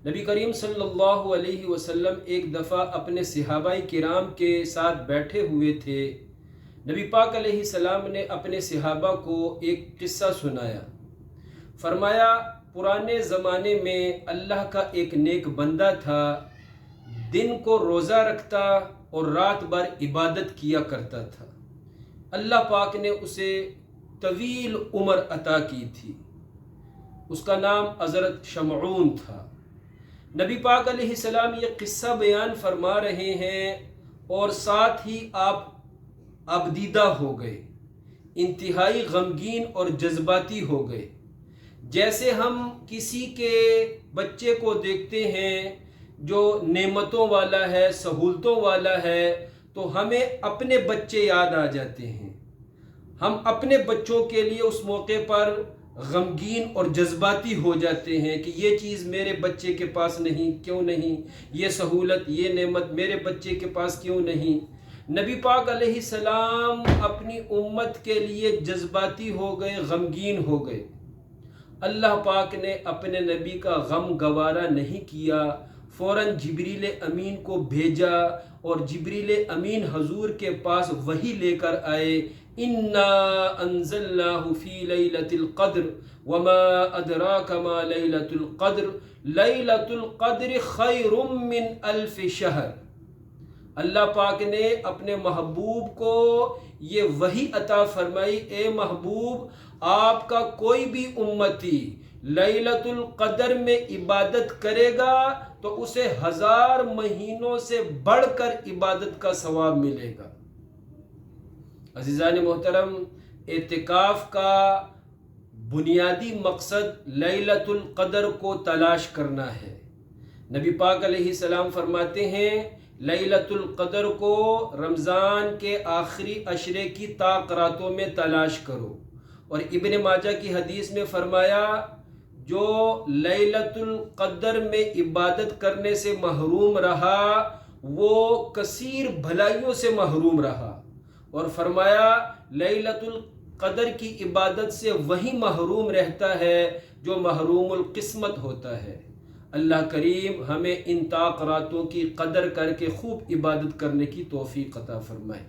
نبی کریم صلی اللہ علیہ وسلم ایک دفعہ اپنے صحابہ کرام کے ساتھ بیٹھے ہوئے تھے۔ نبی پاک علیہ السلام نے اپنے صحابہ کو ایک قصہ سنایا۔ فرمایا پرانے زمانے میں اللہ کا ایک نیک بندہ تھا، دن کو روزہ رکھتا اور رات بھر عبادت کیا کرتا تھا۔ اللہ پاک نے اسے طویل عمر عطا کی تھی۔ اس کا نام حضرت شمعون تھا۔ نبی پاک علیہ السلام یہ قصہ بیان فرما رہے ہیں اور ساتھ ہی آپ ابدیدہ ہو گئے، انتہائی غمگین اور جذباتی ہو گئے۔ جیسے ہم کسی کے بچے کو دیکھتے ہیں جو نعمتوں والا ہے، سہولتوں والا ہے، تو ہمیں اپنے بچے یاد آ جاتے ہیں۔ ہم اپنے بچوں کے لیے اس موقع پر غمگین اور جذباتی ہو جاتے ہیں کہ یہ چیز میرے بچے کے پاس نہیں، کیوں نہیں؟ یہ سہولت، یہ نعمت میرے بچے کے پاس کیوں نہیں؟ نبی پاک علیہ السلام اپنی امت کے لیے جذباتی ہو گئے، غمگین ہو گئے۔ اللہ پاک نے اپنے نبی کا غم گوارا نہیں کیا، فوراً جبریل امین کو بھیجا اور جبریل امین حضور کے پاس وحی لے کر آئے۔ انا انزلناہ فی لیلۃ القدر وما ادراک ما لیلۃ القدر لیلۃ القدر خیر من الف شہر۔ اللہ پاک نے اپنے محبوب کو یہ وحی عطا فرمائی، اے محبوب آپ کا کوئی بھی امتی لیلۃ القدر میں عبادت کرے گا تو اسے 1000 مہینوں سے بڑھ کر عبادت کا ثواب ملے گا۔ عزیزان محترم، اعتکاف کا بنیادی مقصد لیلۃ القدر کو تلاش کرنا ہے۔ نبی پاک علیہ السلام فرماتے ہیں لیلۃ القدر کو رمضان کے آخری عشرے کی طاق راتوں میں تلاش کرو، اور ابن ماجہ کی حدیث میں فرمایا جو لیلۃ القدر میں عبادت کرنے سے محروم رہا وہ کثیر بھلائیوں سے محروم رہا، اور فرمایا لیلۃ القدر کی عبادت سے وہی محروم رہتا ہے جو محروم القسمت ہوتا ہے۔ اللہ کریم ہمیں ان طاق راتوں کی قدر کر کے خوب عبادت کرنے کی توفیق عطا فرمائے۔